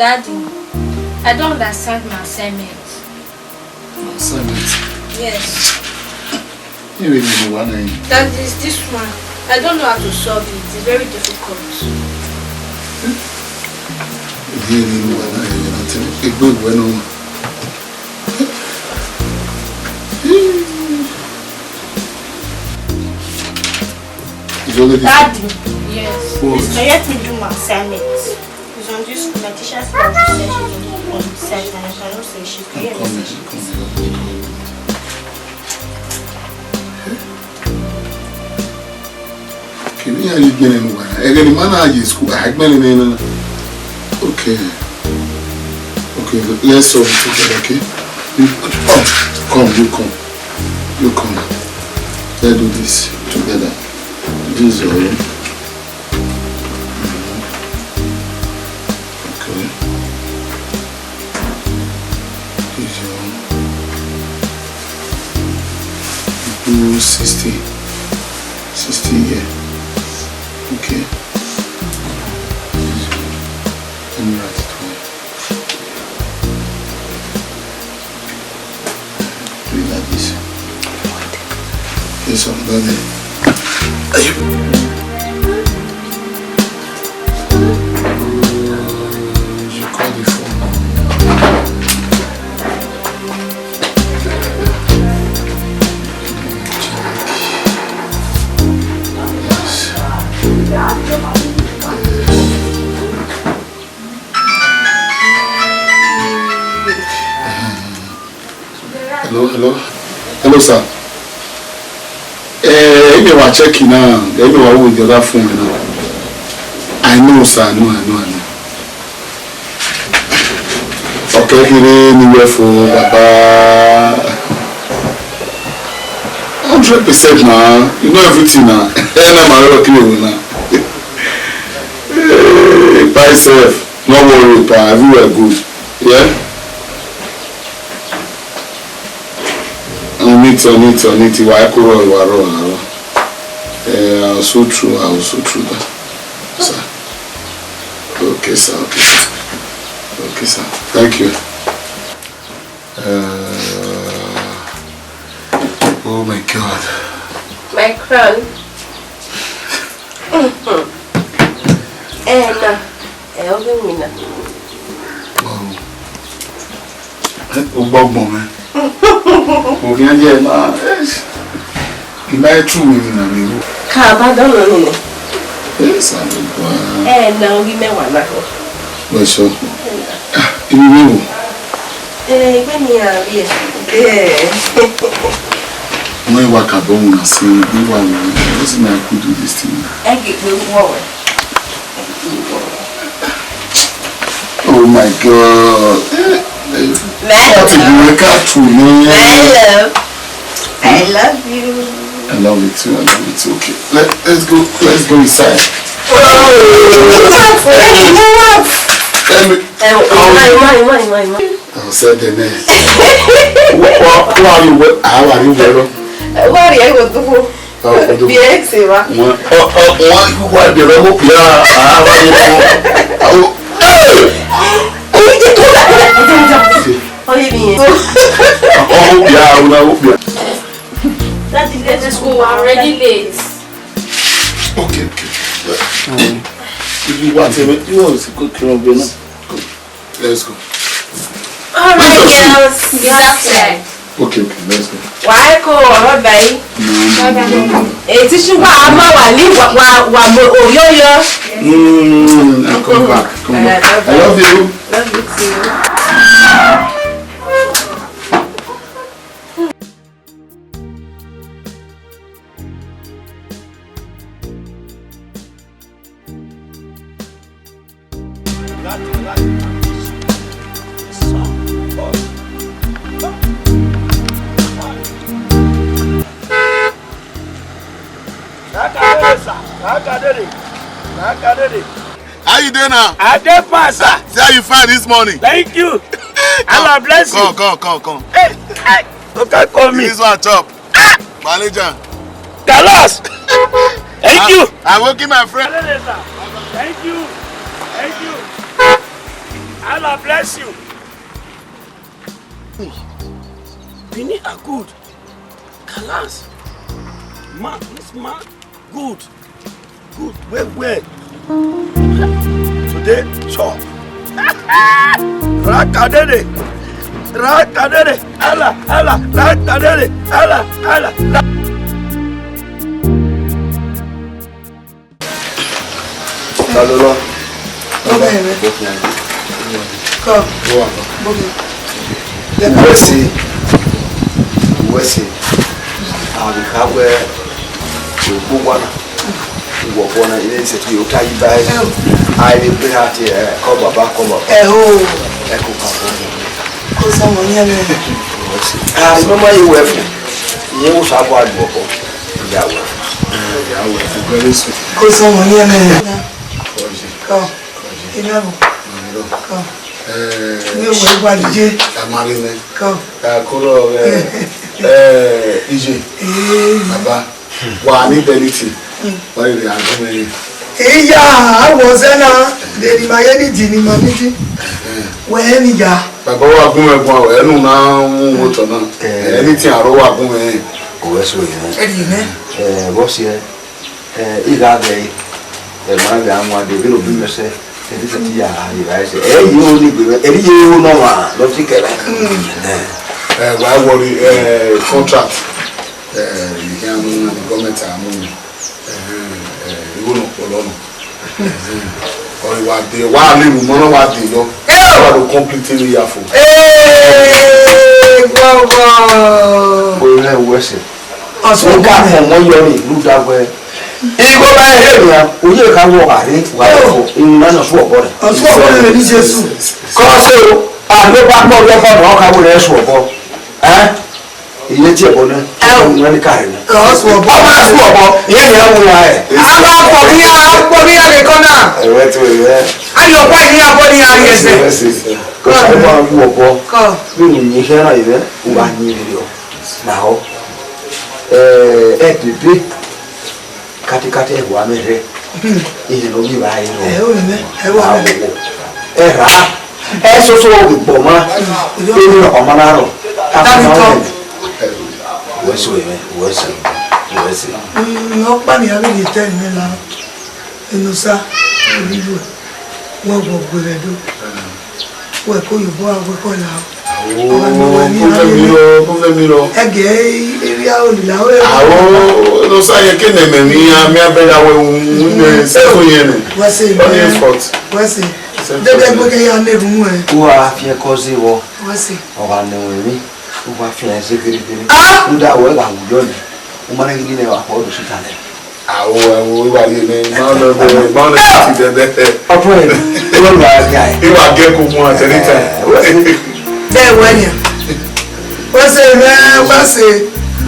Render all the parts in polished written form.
Daddy, I don't understand my assignment. Assignment? Yes. You really know what I mean? That is this one. I don't know how to solve it. It's very difficult. You really know what I mean? I tell you, good when Daddy, yes. Please, can you let me do my assignment? It's on this, my teacher's plan to say she's on the side and I cannot say she's here. Okay, we are you getting one. I get the man at school. I get in. Okay. Okay, let's solve it together, okay? You come. Let's do this together. This is your room. Okay. This is your room. Do 60 here. Okay. Let me write it for you. Do it like this. Yes, I'm done it. You call the phone. Hello, sir. You are checking now. Then you are with the other phone now. I know, sir. I know. Okay, anywhere for Baba. 100% now. You know everything now. I'm working now. By self, no worry, pa. Everywhere good. Yeah. I need. Why roll? I was so true that. Sir. Okay, sir. Thank you. Oh my God. My crown. Yes, I know. Now give me one now. Well, sure. You know. When you are here. When you walk alone and say, what's my I could do this thing? I get the forward. Oh my God. I love you. I love it too. Okay. Let's go inside. I'll say the name. How are you, Vero? What are you going to do? Be excellent. That is getting school. We're already late. Okay. If you want to, you always go club, you know. Let's go. Alright, girls. Get outside. Okay, let's go. Why go? Alright, bye. It's just why I'm I'll come back. I love you. Love you too. How you doing now? I did pass, sir. See how you find this morning? Thank you. Allah bless you. Come. Hey, okay, call me. This one chop. Manager. Carlos. Thank you. I'm working my friend. Thank you. Allah bless you. Benin are good. Kalas. Man, this man, good. Good, well. Today, chop. Rakadede. Allah, rakadede. Allah. Talolo. Come. Wesi. Abikawe. Ubwana. Ubwana ile setu yotayi bai. Ai be hati ko baba. Oh. Eko ka. Ko somo ni ame. Mama yi wefu. Ye wo sabo agbo. Ya wo. Very soon. Ko somo ni ame. Come. Come. Mi o mo Uwadiae. Amarine. Come. Kuro Ije. Baba. Wa ni beniti. Wa ire agume. Iya, awo sena. De ni ma ye ni di ni ma mi di. We ni ja. Baba wa agume gbon enu na mu moto na. Anything aro wa agume. Owesu yi. Edi me. Boss ye. Iga gay. Manga amwa de bilo bi mese. Edi se ti ya ari ba se. Yo ni bi. Edi yo no wa. Lo ti kere. Why worry contract? You can the government are moving. You will not follow. Or what they want to know what they know. What to completely fearful. Hey, Baba. Boy, I was it. Aso So ka can one year look that way. Go by here, we can walk at it. In none of what body. aso ko le ni Jesu. Cause I go back more than I will ask for. Ilé tí ẹ̀bọ̀ náà wọ́n ní káàrí náà. Aso bo. Ọmọ ẹ̀sùn ọ̀bọ ìyẹn ni ẹ̀wọ̀n ya ẹ̀. Aba pọ̀bí àríkọ́ náà. Ẹ̀wẹ́ tó ìwẹ́. Ayọ̀pá ìní abọ́ ní àrí ẹsẹ̀. Kó sáré bá wọn wú ọ̀bọ. Ko. Bí mi ní iṣẹ́ náà ìwẹ́ wà ní ìrírí ọ̀. Nàá ẹ̀ pèpè kátikáti ẹ̀wọ̀ amẹ́rẹ́. Ìyẹn ló bí báyìí lọ. O me. Wa me. Ẹ rà á. Ẹ soso gbọ̀ mọ́. Lórí ọmọ náà rọ̀. Wẹ́sì. Wọ́n pa mi àbí ní tẹ́ mi la. Inú sá. Olúwo. Wọ́n gbọ́ gbẹ̀rẹ̀dó. Wọ́n kó yòbó àgbẹ̀kọ́ la. Problem miro. Ẹgẹ̀ eré olùlà ó rẹ̀. Àwọn ló sáyẹ kí nà mẹ̀mí àmì abẹ́rẹ́ àwọn ohun ní sẹ́kùn yẹn nù. Wọ́n sì Wọ́n ní effort. wọ́n sì. Dédé gbẹ́gẹ́ yà ní ìrùmú ẹ̀. Who are fear causing war? Wọ́n sì. Ọba nẹ̀wẹ̀mí. Who are fear security? Who that well àwùjọ ni? Who máa ń gbé ní ẹwà pọ̀ ọdún síta lẹ̀. Àwọn ìwà yẹn ní máa ń ti dẹ̀dẹ̀. Ọ̀pọ̀ ẹ̀ ló lọ àrí àyè. Ìwà gẹ́kọ̀ọ́ mú àtẹ̀lẹ́tẹ̀. Bẹ́ẹ̀ wọ́n ni. Wọ́n sì rẹ̀ wọ́n sì.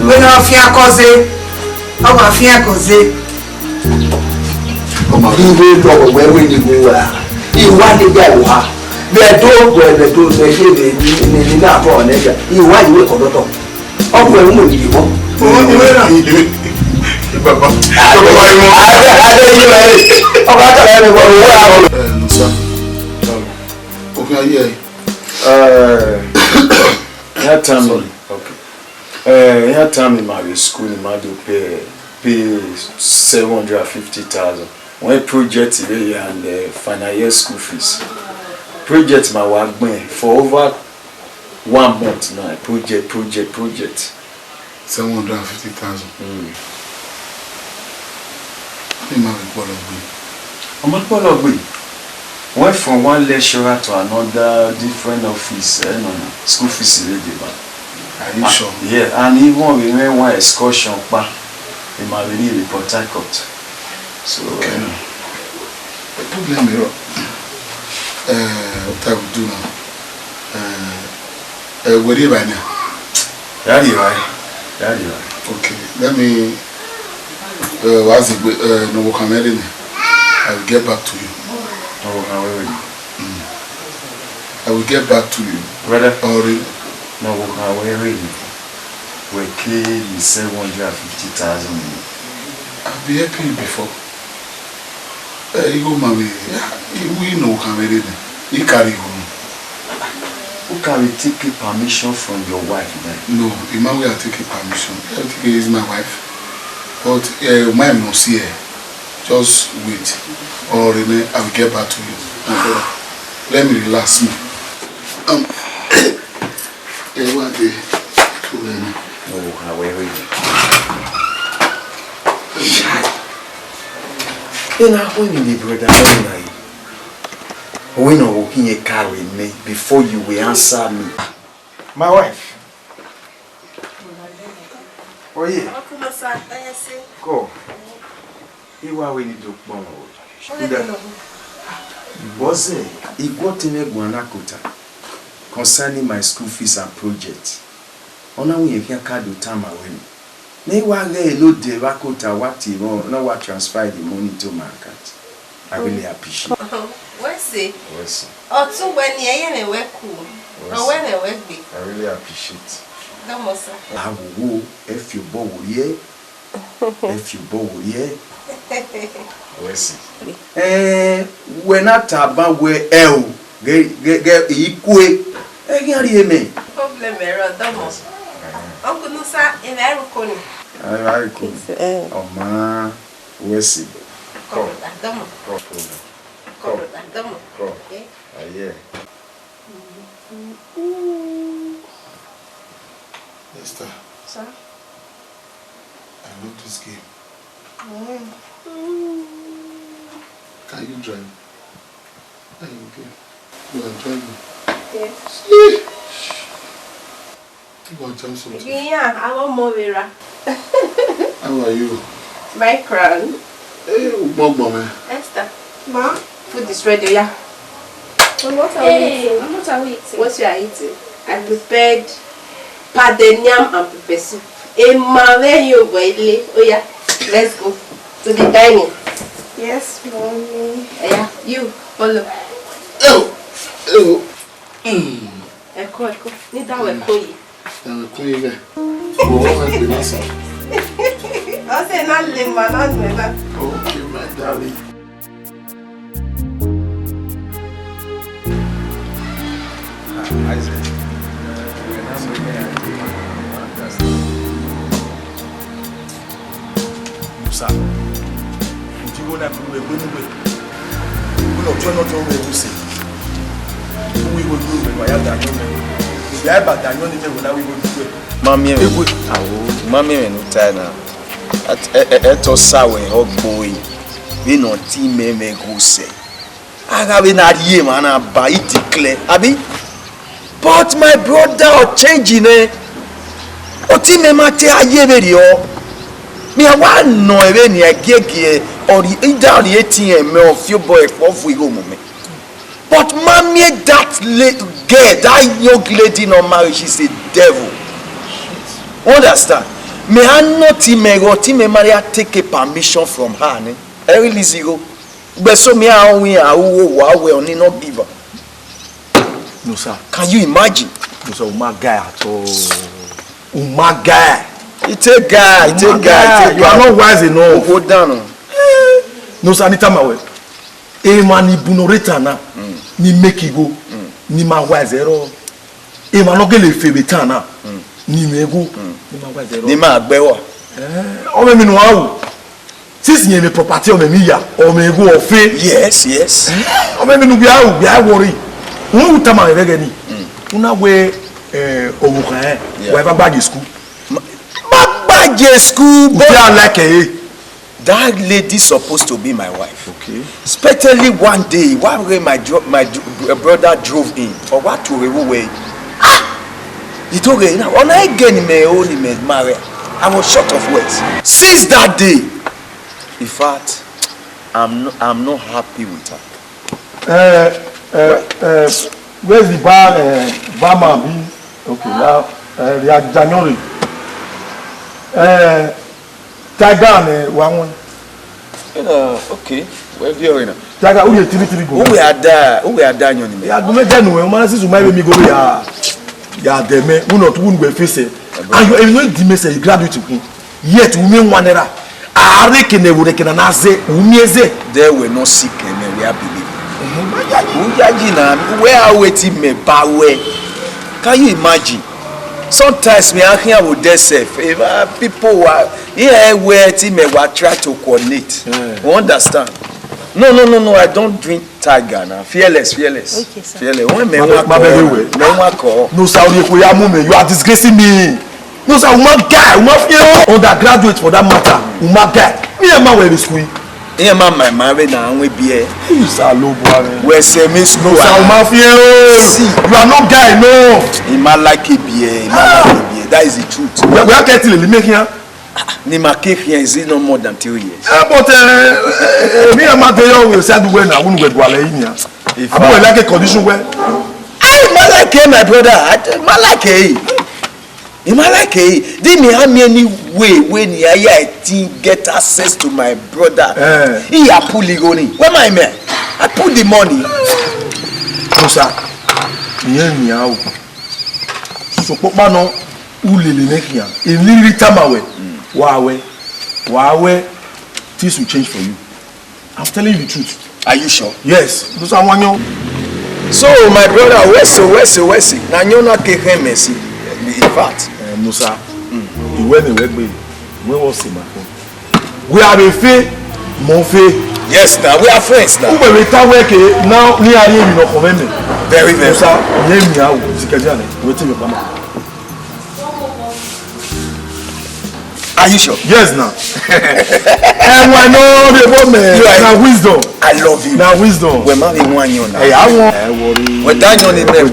Wọ́n náà fi akọ́sẹ́. Ọba fi akọ́sẹ́. Ìwé dọ̀wọ̀ wẹ́wẹ́ ni mo wà. Ìwà nígbà ìwà. Bẹ́ẹ̀ tó gbẹ̀rẹ̀ tó ṣe ṣe lè ní náà bọ̀ ọ̀nẹ́jà. Ìwà ìwé kọ̀dọ̀tọ̀. Ọ̀pọ̀ ẹ̀ ń mọ̀ ìdìbò. Ìwé náà. Bàbá. Adé yìí rẹ̀ ọkọ̀ àtàlẹ́ rẹ̀ wọ̀ wọ́ àwọn. Musa, òfin ayé ẹ̀. That time in my school, I pay 750,000. When project and final year school fees. Project my work for over 1 month now. Project. 750,000. Went from one lecturer to another different office, school fees. Are you sure? Yeah, and even we went one excursion back in my report Harcourt. So, the problem is, what I will do now? Where are you right now? That's right. Okay, let me. What's it? No, I will get back to you. I will get back to you. Brother? Already. No, we paid 750,000. I've been happy before. You go, mommy. We know how many. You carry home. Who can take permission from your wife, man? No, the man will take permission. I think he is my wife. But my no see her. Just wait. Or I will get back to you. Let me relax me. Uwadiae. Oh, how are you? And I want you, brother. When you're walking a car with me, before you will answer me. My wife. Oh yeah. Go. You are when you do one. Was it? He got in a guanacota concerning my school fees and projects. Ona we can card the time away. Nay, while they load the Rakota what you want, now what transfer the money to my account. I really appreciate it. What's it? What's it? Oh, so when you're work cool. Or when I work big. I really appreciate it. I will if you bow here. If you bow here. What's it? When I tap where L get equal. Problem error, Domo. Uncle Nusa in Aigbaekhoe. Aigbaekhoe. Oh man, where's it? Come. Domo. Come. Domo. Okay. Yeah. Esther. Sir? I love this game. Can you drive? Are you okay? You are driving. Yes. You are jump something. Yeah, I want more Vera. How are you? My crown. Hey, Mama. Esther. Ma? Food is ready, yeah. What are we eating? What you are eating? I prepared pardon yam and pepper soup. Oh yeah, let's go to the dining. Yes, mommy. Yeah, you follow. Echo. Need that Echo. I say not limba, not limba. Okay, my darling. Isaac. Musa, do you want to go away? We not trying not to go we will do it. Why have that? If you have that, you need to go. We will do it. Mami, no time now. At Osawe, oh boy, we no team me go say. I have been at ye man, I buy it declare. Abi, but my brother or changing eh? O team me mate a ye video. Me a one no even ye gege or the either the ATM or few boy off we go moment. But mommy, that girl, that young lady no marriage, she's a devil. Understand? Me I not team Maria take a permission from her. Ne? Really zero. But so me I we only not giver. No sir. Can you imagine? No sir, my guy at all. My guy. It's a guy. You are not wise enough. Go down. No sir, anytime I will. Man ibunoreta na ni make go ni ma wise ero. Man no gele febeta na ni mego ni ma wise ero. Ni ma agbewo. O me mi no awu. Since you me property o me mi ya o me go ofe. Yes. O me mi no bia worry. Won utama me bege ni. Una we owukan we bag school. Bag school but like that lady supposed to be my wife. Okay. Especially one day, one way my brother drove in for what to away. He told her, when I get me only married, I was short of words. Since that day, in fact, I'm not happy with her. Where's the bar man? Okay, now they are January. Tiger one. Okay. Where you are now? Tiger, who you three go? Who we are there? You Yeah, go make January. Man, since you might me go ya them. Who not who we face it. And you know the message graduate to him. Yet we mean one era. I reckon they would reckon na say umieze. They were not sick and we are believing. Where are waiting me bawe? Can you imagine? Sometimes me here with themselves. If people are here where team will try to coordinate. You understand? No. I don't drink tiger now. Fearless. Okay, sir. Fearless. When me No, sir, you are disgracing me. No, sir, guy, undergraduate for that matter. Guy. Me and my way in school. Yeah, my married now we be here. You are low boy. We say me school. See, you are not guy, no. He might like it be. That is the truth. We are getting the make here. Nima cake here is no more than 2 years. But me and my girl will say when I won't get wale in here. I will like a condition where I like my brother. I like Did me have me any way when I get access to my brother? He a pull the money. Where my man? I put the money. No sir. Me out. So papa no ulele make here. In little time away. Wawe, things will change for you. I'm telling you the truth. Are you sure? Yes. So my brother, where's now you not give him mercy. In fact, no sir. You went away, where was he, my friend? We are a fee, mon fee. Yes, now we are friends now. Who will retire now? We are here, you know, very. No sir. Name me out. Waiting your mama. Are you sure? Yes, now. And I know the woman. Now wisdom. I love you. Now wisdom. We're married 1 year now. Hey, I want. Worry. We're done on the name.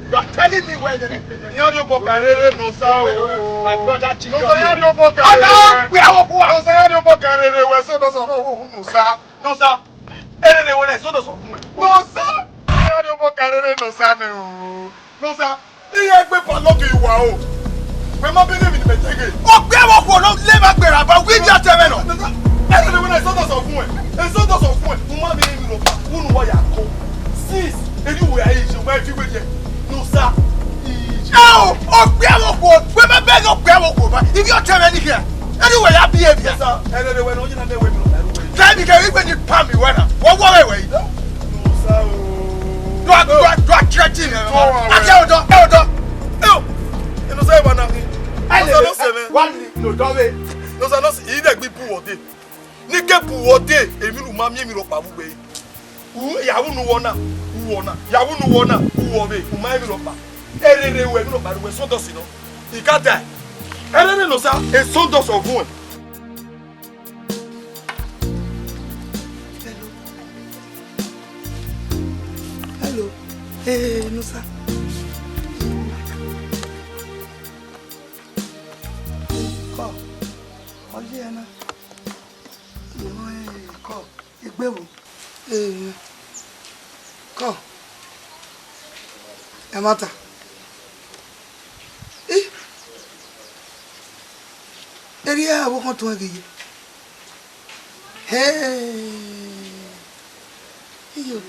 You are telling me where my brother chicken. No, sir. If you're telling me here, anyway, I behave here, sir. Then you can even you palm me when what way? No, sir. Do I threaten you? I can't do. You know, say one nothing. No, don't wait. No, sir, no, he didn't be poor day. Nike poor day, and you mammy, you know, Pabu. Yawu no wana, who might be ropa. Anyway, no, but we're so does you know. He can't die. I don't know, sir. A son does of one. Hello. Hey, no, sir. Call. Oliana. Call. Igbewo. Call. Amata. Area wo kan to ageye. Hey. Iyo.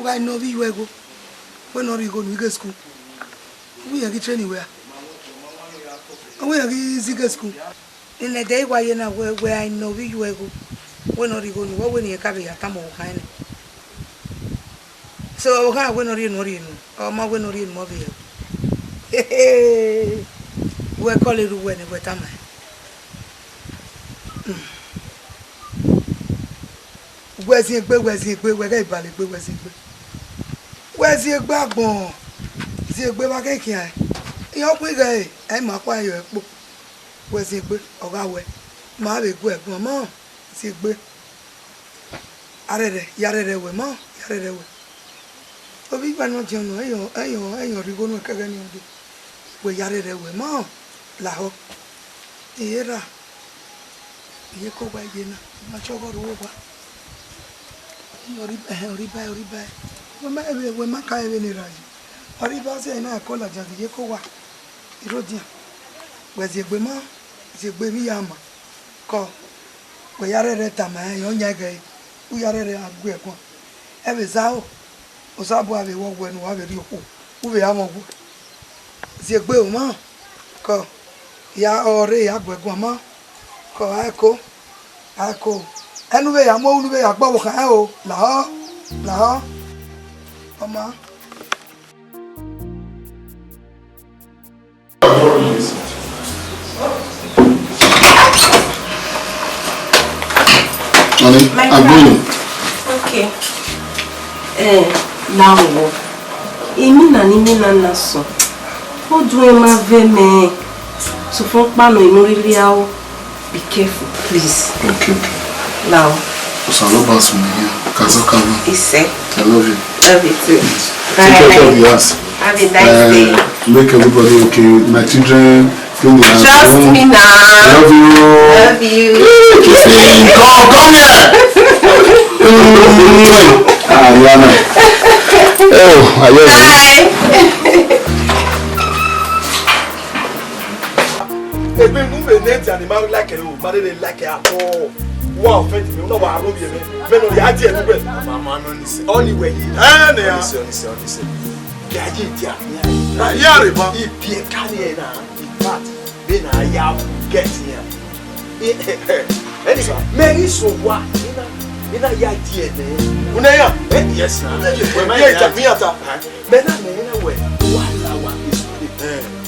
Why no be you go? When are you going to school? We are get training where? We are get school. In a day why you know where I know you go. When are you going? What when you carry a tamo kind? So when are you not in? Or my when are you in movie? Hey. We call it when we time. Where's he? Where's he? Where's he? Where's he? Backbone. See a baby here. You're quick, I'm a quiet book. Where's he? Or our way. My big web, Mamma. See a bit. Arere, yarere we ma, yarere we. Obi ba no jono eyo rigo no kaga ni odi. We yarere we ma, la ho. Era. Ye ko ba yena, ma chogo ro ba. Ori ba. We ma ka ebe ni raji. Ori ba se na ko la jadi ye ko wa. Irodia. We ze gbe ma, ze gbe mi ya ma. Ko. We yarere ta ma yo nyage. U yarere agbe kon. Ebe zao. Osabu ave wo gwe no ave ri ho. U ve amogu. Ze gbe o ma. Ko. Ya ore ya gbe kon ma. Ko ako. Enu be ya mo unu be ya gbo wo kan o. La ho. Mama. Honey, I'm going. Okay. Now, Emina naso. How do I have me? So for Pano, you be careful, please. Okay. Now. So I love us here. Kazokawa. I love you. Love you too. Take care of the house. Have a nice day. Make everybody okay. My children, clean the house. Trust me now. Love you. Love you. Kiss me. Come here. Lana. Oh, I love you. Ebe move net and man like you, but they like it at all. Wow, offend me. No, I don't be me. Me no the idea no be. Mama no ni say. Only way. Listen. The idea. Na here ba. If be carry na, in fact, be na ya get here. Anyway, me so what? Ina ya idea ne. Una ya? Yes na. We ma ya me ata. Me na we. Wala is.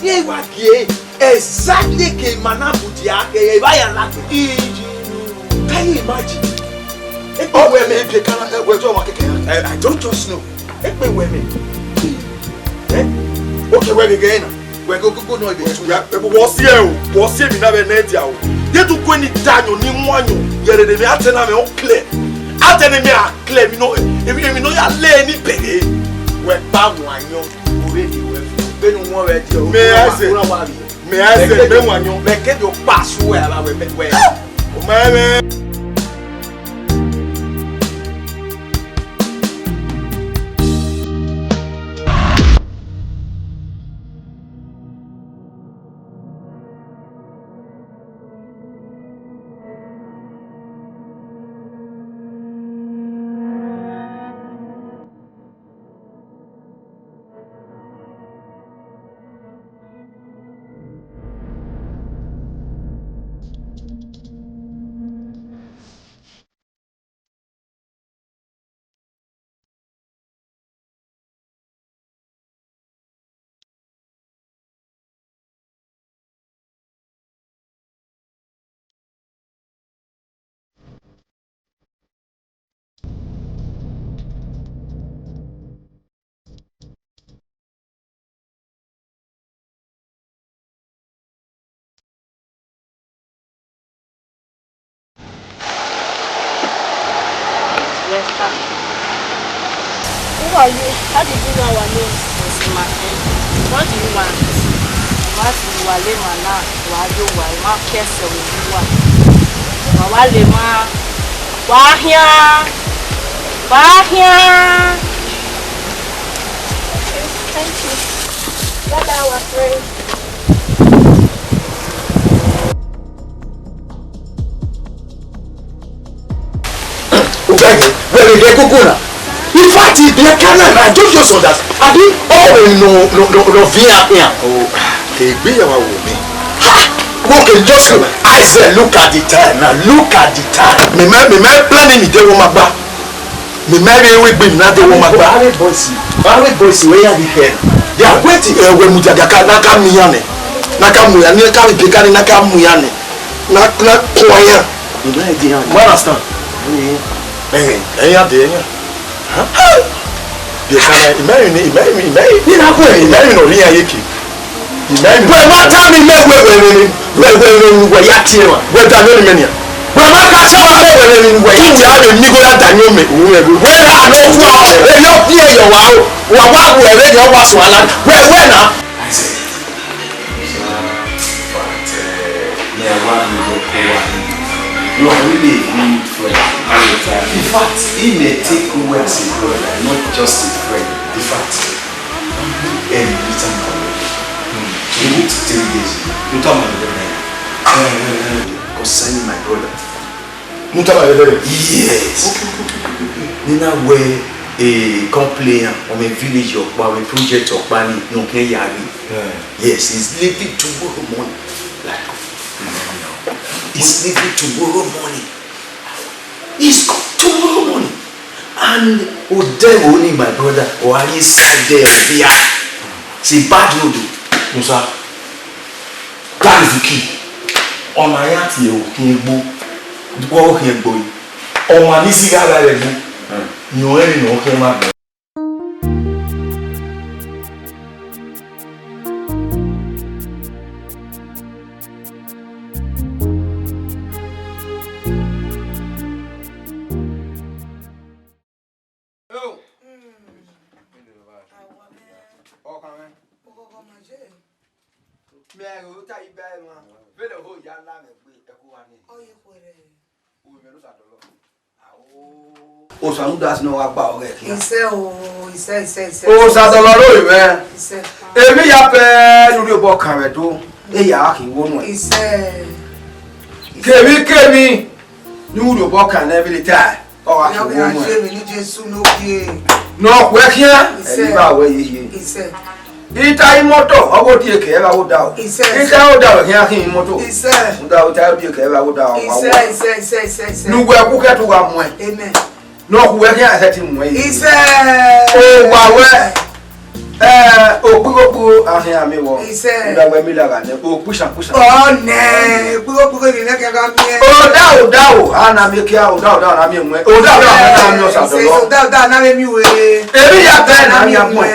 Ye wa gie. Exactly ke manabudia ke ba ya la. Can you imagine? Oh, where me be can I don't just know. Where me? Okay, where again? Where go no be. Was here be na be net ya o. Dey to go ni danyo ni mwanyo. Yere de me atena me o clear. Atena me a clear me no e no ya le ni pege. We ba mwanyo already we. Be no one ready o. Me I say be mwanyo. Me ke do pass where la we. O mama. Who are you? How did you know our names? What do you want? What do you want? What do you want? What do you want? What do you want? Thank you. That's our friend. Where they go now? In fact, they can't. I don't just understand. I think no via here. Oh, they be our woman. Okay, just I said, look at the time now. Look at the time. Me planning the day woman back. Me marry we be not the woman back. Barry boys, where are the head? They are waiting. We mujagaka nakamiyane. Nakamuyane nakabikani nakamuyane. Nakoya. You understand? Ẹ̀yà dé ẹ̀yà. Bí ẹ̀ka ìmẹ́rin ò rí ayé kì. Ìmẹ́rin. Bẹ́ẹ̀ má tá mi mẹ́wẹ̀ẹ́ wẹ̀ yá tiẹ̀ wá. Wẹ́ẹ́ ta lórí mẹ́nìyà. Bẹ́ẹ̀ má You are really a good friend. In fact, he may take away as a brother, not just a friend. In fact, and return you need to 3 days. You talk about the concerning my brother. You talk about the yes. Nina where a complaint on a village or a project or planning no can yari. Yes, he's living to borrow money. Like he's living to borrow money. He's got to borrow money. And only my brother or any side there via see bad no do. Musa, that is the key. On my auntie, you can go. Go here, boy. On my niece, I got a book. You ain't no okay, O sanu das no wa gba ore ki. Iṣẹ́ o, iṣẹ́. O sa do lo ro me. Iṣẹ́. Èmi ya pe lórí obo kan re do. E ya ki wonu e. Iṣẹ́. Kemi ni lórí obo kan na bi ta. O wa ki wonu e. Ya ṣe mi ni Jésù no ki. No pe kian. E ba we yi. Iṣẹ́. Ita imoto owo die ke ba wo da o. Ita o da o kian ki imoto. Iṣẹ́. Nda o ta die ke ba wo da o. Iṣẹ́. Nu gbe ku ke tu wa mu e. Amen. No ku we kian se ti mu e. Iṣẹ́. O wa we o ahin ami wo. Iṣẹ́. Nda we mi la ga ne o pusha. Oh ne, pugo ni na ke ga mi e. O da o ana mi ki o da na mi mu e. O da na mi o sa do lo. O da na mi we. Ebi ya be na mi mu e.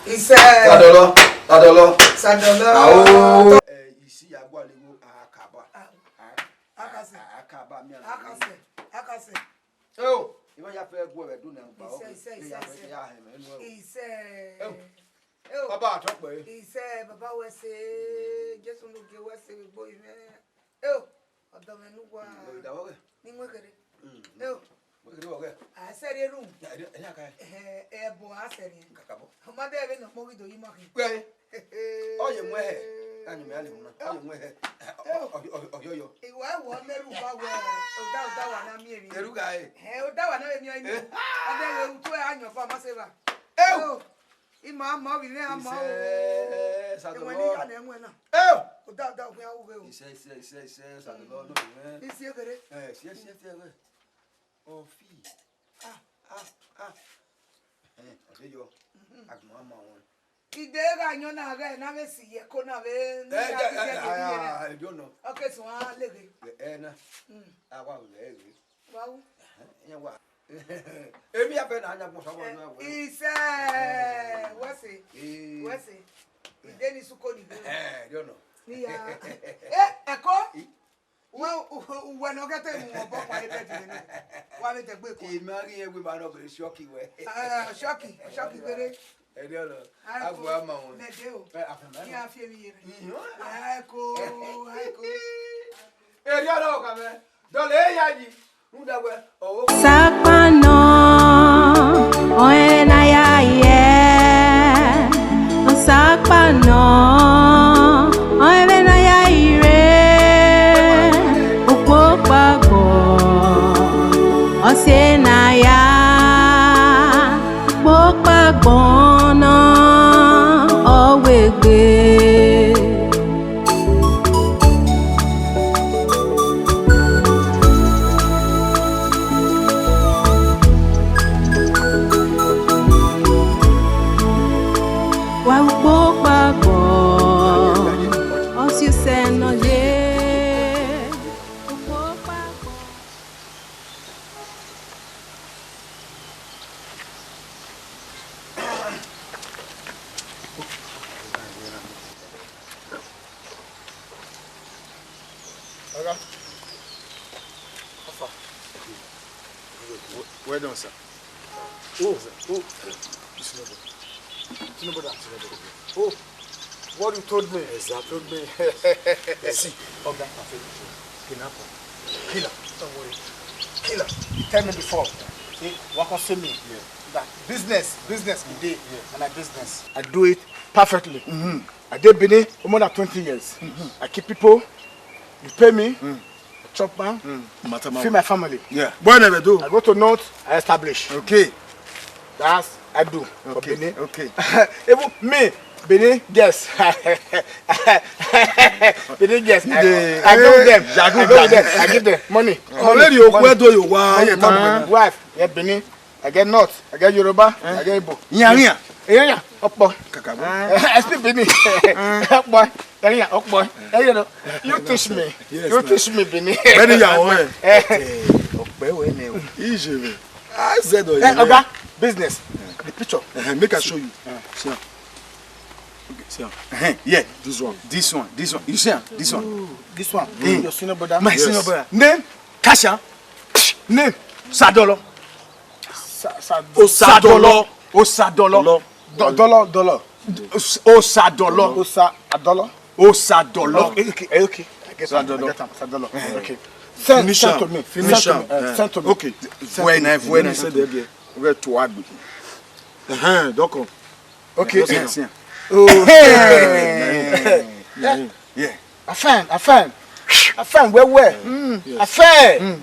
Iṣẹ́. Sadolo. Sadolo. Isi ya gbo lewo akaba. Akaba mi ana. Akase. Oh, you ya fe gbo re do na gba o. Iṣẹ́. Baba to pe. Iṣẹ́ baba we se Jésù no ge we se gbo ime. Odo me nu wa. Ni mo kere. Asere room. Ebo asere. Omade ebe no mo gido yi maki. Oye mu he. Anyu me ale mu na. Oye mu he. Oyoyo. Iwa wo meru ba we. Oda wa na mi eri. Eru ga e. Oda wa na mi ani. Ade we utu anyo fa ma se ba. Ima ma wi le ama o. Sadolo. Ewe ni ya na enwe na. Oda ko ya wo o. Ise sadolo no me. Isi egere. Si egere. Oh, fee. Oseyo. Agmo ama won. Ide ga yan na ga na me si ye ko na be. I don't know. Okay, so wa lege. Na. Awa o lege. Wow. Yan wa. Emi ape na anya mo so mo na. Iṣẹ́. Wese. Ide ni suko ni. Don't know. Ni ya. Eko. Wa no gete mu obo pa ite ti ni. Wa me te gbe ko. Imari egbe ba no be shocky we. Shocky gere. Don't know. Abu ama won. Nede o. Afema. Ki afie mi yere. Eko. Don't know ka me. Dole yaji. Ndagwe. Oh. Sakpano oe na ya ye. Sakpano oe na ya ire. Ose na ya gbona owegbe. Wa gbogbo osi se no ye. Well done, sir. Oh, what you told me. Exactly. Told me. See, Oga, Killer. Don't worry. Killer. You tell me before. See, what can say me? Yeah. That business in day, and my business. I do it perfectly. I did Benin for more than 20 years. I keep people. You pay me. Chop man. Feed my family. Yeah. Boy never do. I go to North. I establish. Okay. That's I do for Okay. Benin. Okay. Even me, Benin, yes. Benin, yes. I know them. I know them. I give them money. Already you where do you want? Wife, yeah, Benin. I get North. I get Yoruba. I get Igbo. Yeah. Yeah. Okpo. I speak Benin. Okpo. Yeah, Okpo. You teach me. You teach me Benin. Benin ya owe. Okpo we ne. Easy. I said Oga, business. The picture. Make I show you. See. Okay, see. Yeah, This one. You see, this one. This one. Your senior brother. My senior brother. Name Kasha. Name Sadolo. Osadolo. Osadolo. Dollar. Osadolo. Osadolo. Okay. I get Sadolo. Okay. Send to me. Send to me. Okay. When I said there, we're to add. D'accord. Okay. Yeah. Oh. Yeah. I found where? I found.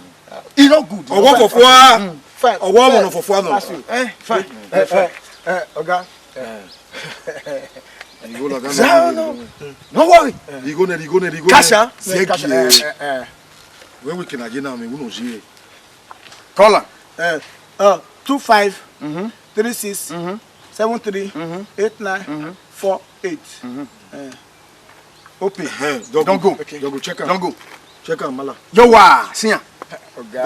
You know good. Ọwọ́ fọ̀fọ́. Ọwọ́ ọmọ fọ̀fọ́ náà. Fine. Oga. No worry. Rigo. Kasha. When we can again now, we will see. Call her. 25 36 73 89 48. Open. Don't go. Okay. Don't go. Check out. Don't go. Check out, Mala. Yo wa. See ya. Oga.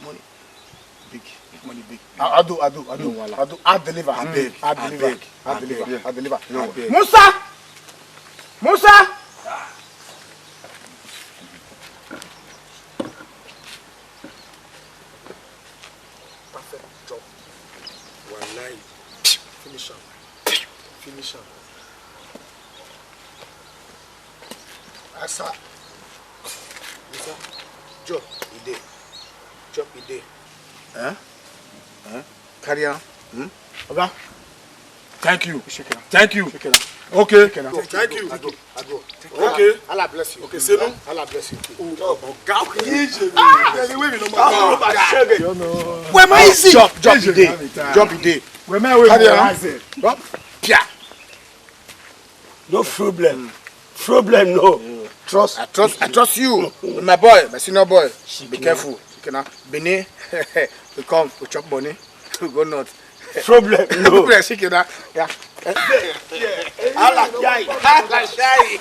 Money. Big. Money big. I'll do. I'll deliver. I'll deliver. Musa. Perfect job. Wallahi. Finish up. Asa. Musa. Job a day. Carry on. Oga. Thank you. Shake it. Thank you. Shake it. Okay. Thank you. I go. Okay. Allah bless you. Okay, say no. Allah bless you. Where am I easy? Job a day. Where am I? Pia. No problem. Problem no. I trust you. My boy, my senior boy. Be careful. Benin, we come, we chop money, we go north. Problem no. Yeah. I like shy.